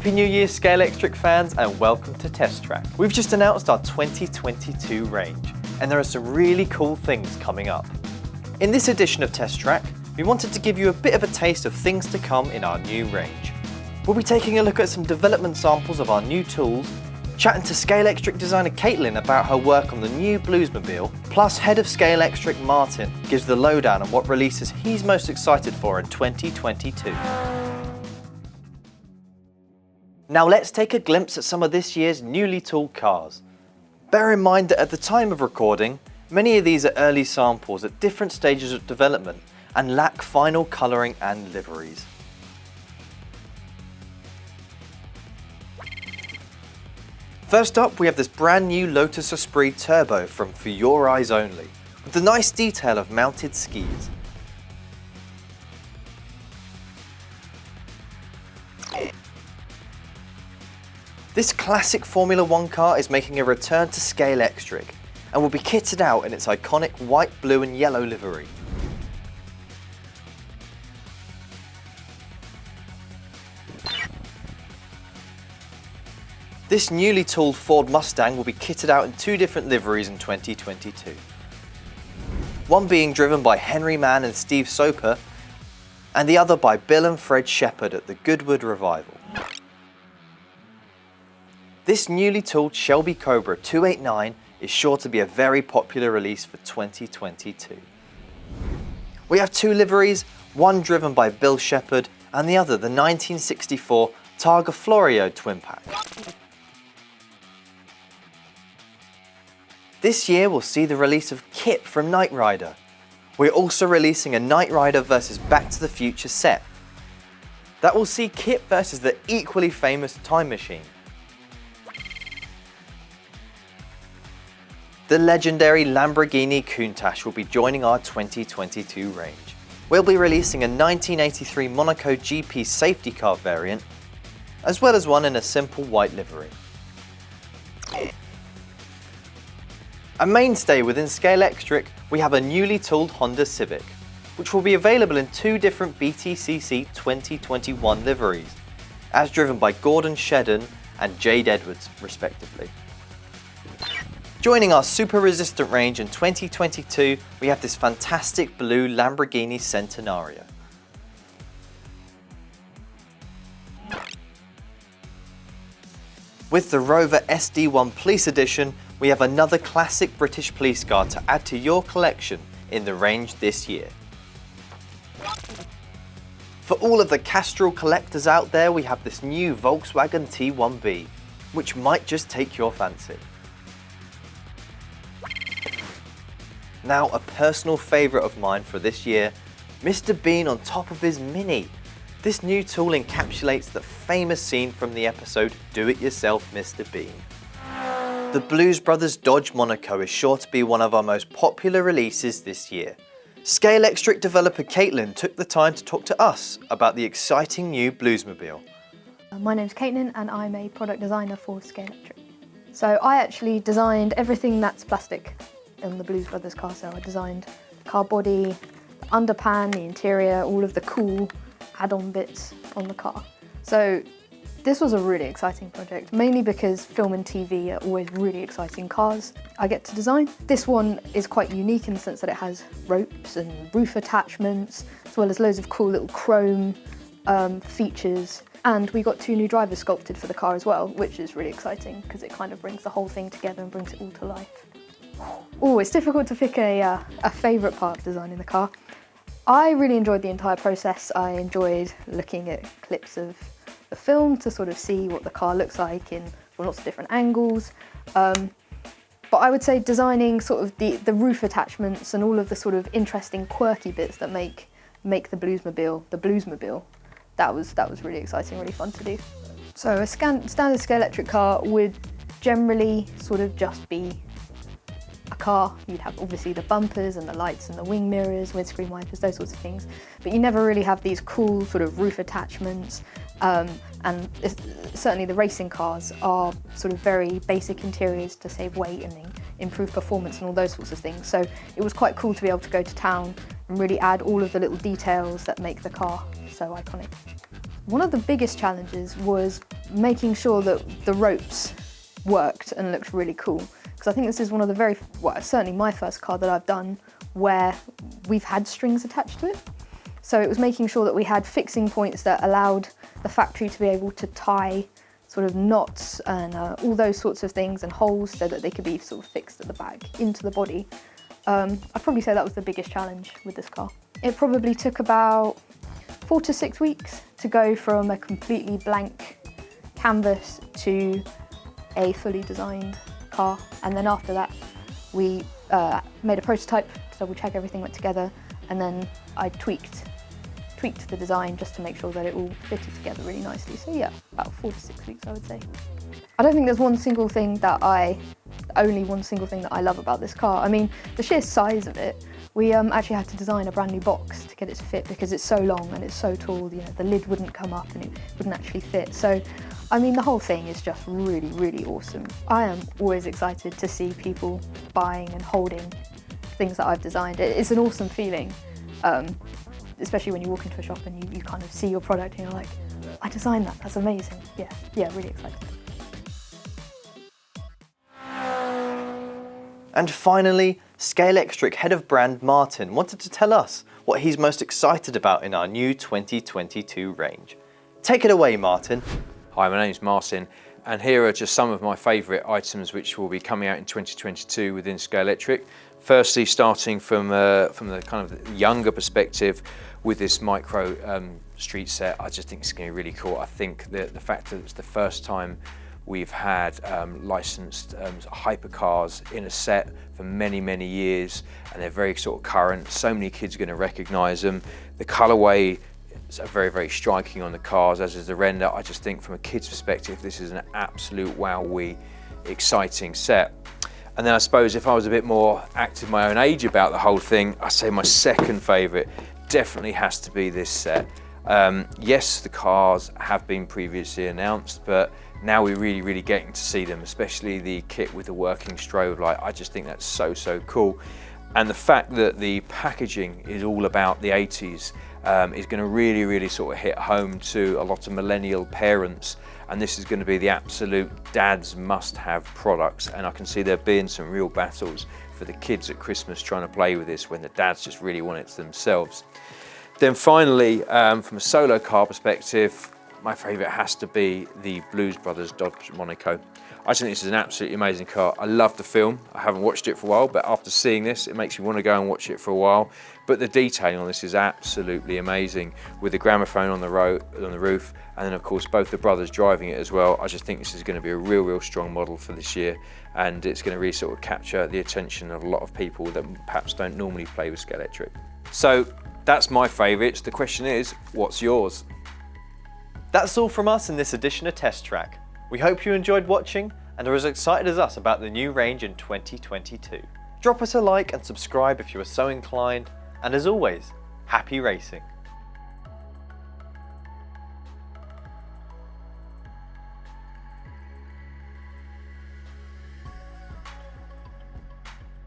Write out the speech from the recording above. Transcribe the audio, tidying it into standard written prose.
Happy New Year Scalextric fans and welcome to Test Track. We've just announced our 2022 range and there are some really cool things coming up. In this edition of Test Track, we wanted to give you a bit of a taste of things to come in our new range. We'll be taking a look at some development samples of our new tools, chatting to Scalextric designer Caitlin about her work on the new Bluesmobile, plus head of Scalextric Martyn gives the lowdown on what releases he's most excited for in 2022. Now let's take a glimpse at some of this year's newly tooled cars. Bear in mind that at the time of recording, many of these are early samples at different stages of development and lack final colouring and liveries. First up, we have this brand new Lotus Esprit Turbo from For Your Eyes Only, with the nice detail of mounted skis. This classic Formula 1 car is making a return to Scalextric and will be kitted out in its iconic white, blue and yellow livery. This newly tooled Ford Mustang will be kitted out in two different liveries in 2022. One being driven by Henry Mann and Steve Soper, and the other by Bill and Fred Shepherd at the Goodwood Revival. This newly tooled Shelby Cobra 289 is sure to be a very popular release for 2022. We have two liveries, one driven by Bill Shepherd and the other the 1964 Targa Florio twin pack. This year will see the release of Kit from Knight Rider. We're also releasing a Knight Rider vs Back to the Future set. That will see Kit versus the equally famous Time Machine. The legendary Lamborghini Countach will be joining our 2022 range. We'll be releasing a 1983 Monaco GP safety car variant, as well as one in a simple white livery. A mainstay within Scalextric, we have a newly tooled Honda Civic, which will be available in two different BTCC 2021 liveries, as driven by Gordon Shedden and Jade Edwards, respectively. Joining our super resistant range in 2022, we have this fantastic blue Lamborghini Centenario. With the Rover SD1 Police Edition, we have another classic British police car to add to your collection in the range this year. For all of the Castrol collectors out there, we have this new Volkswagen T1B, which might just take your fancy. Now a personal favourite of mine for this year, Mr. Bean on top of his Mini. This new tool encapsulates the famous scene from the episode Do It Yourself Mr. Bean. The Blues Brothers Dodge Monaco is sure to be one of our most popular releases this year. Scalextric developer Caitlin took the time to talk to us about the exciting new Bluesmobile. My name's Caitlin and I'm a product designer for Scalextric. So I actually designed everything that's plastic in the Blues Brothers car. So I designed the car body, the underpan, the interior, all of the cool add-on bits on the car. So this was a really exciting project, mainly because film and TV are always really exciting cars I get to design. This one is quite unique in the sense that it has ropes and roof attachments, as well as loads of cool little chrome features. And we got two new drivers sculpted for the car as well, which is really exciting because it kind of brings the whole thing together and brings it all to life. Oh, it's difficult to pick a favourite part of designing the car. I really enjoyed the entire process. I enjoyed looking at clips of the film to sort of see what the car looks like in lots of different angles. But I would say designing sort of the roof attachments and all of the sort of interesting quirky bits that make the Bluesmobile, that was really exciting, really fun to do. So a standard Scalextric car would generally sort of just be a car. You'd have obviously the bumpers and the lights and the wing mirrors, windscreen wipers, those sorts of things, but you never really have these cool sort of roof attachments, and certainly the racing cars are sort of very basic interiors to save weight and improve performance and all those sorts of things. So it was quite cool to be able to go to town and really add all of the little details that make the car so iconic. One of the biggest challenges was making sure that the ropes worked and looked really cool. Because I think this is one of the certainly my first car that I've done where we've had strings attached to it. So it was making sure that we had fixing points that allowed the factory to be able to tie sort of knots and all those sorts of things and holes so that they could be sort of fixed at the back into the body. I'd probably say that was the biggest challenge with this car. It probably took about 4 to 6 weeks to go from a completely blank canvas to a fully designed car, and then after that we made a prototype to double check everything went together, and then I tweaked the design just to make sure that it all fitted together really nicely. So yeah, about 4 to 6 weeks I would say. I don't think there's only one single thing that I love about this car. I mean, the sheer size of it. We actually had to design a brand new box to get it to fit because it's so long and it's so tall, you know, the lid wouldn't come up and it wouldn't actually fit. So, I mean, the whole thing is just really, really awesome. I am always excited to see people buying and holding things that I've designed. It's an awesome feeling, especially when you walk into a shop and you kind of see your product and you're like, I designed that, that's amazing. Yeah, really excited. And finally, Scalextric head of brand Martyn wanted to tell us what he's most excited about in our new 2022 range. Take it away, Martyn. Hi, my name's Martyn, and here are just some of my favourite items which will be coming out in 2022 within Scalextric. Firstly, starting from the kind of younger perspective with this micro street set, I just think it's going to be really cool. I think that the fact that it's the first time we've had licensed hypercars in a set for many, many years, and they're very sort of current. So many kids are going to recognise them. The colourway is very, very striking on the cars, as is the render. I just think from a kid's perspective, this is an absolute wowee exciting set. And then I suppose if I was a bit more active my own age about the whole thing, I'd say my second favourite definitely has to be this set. Yes, the cars have been previously announced, but now we're really getting to see them, especially the kit with the working strobe light. I just think that's so cool. And the fact that the packaging is all about the 80s is going to really sort of hit home to a lot of millennial parents. And this is going to be the absolute dad's must-have products. And I can see there being some real battles for the kids at Christmas trying to play with this when the dads just really want it to themselves. Then finally, from a solo car perspective, my favourite has to be the Blues Brothers Dodge Monaco. I just think this is an absolutely amazing car. I love the film. I haven't watched it for a while, but after seeing this, it makes me want to go and watch it for a while. But the detailing on this is absolutely amazing, with the gramophone on the roof, and then of course both the brothers driving it as well. I just think this is going to be a real strong model for this year, and it's going to really sort of capture the attention of a lot of people that perhaps don't normally play with Scalextric. So that's my favourites. The question is, what's yours? That's all from us in this edition of Test Track. We hope you enjoyed watching and are as excited as us about the new range in 2022. Drop us a like and subscribe if you are so inclined, and as always, happy racing.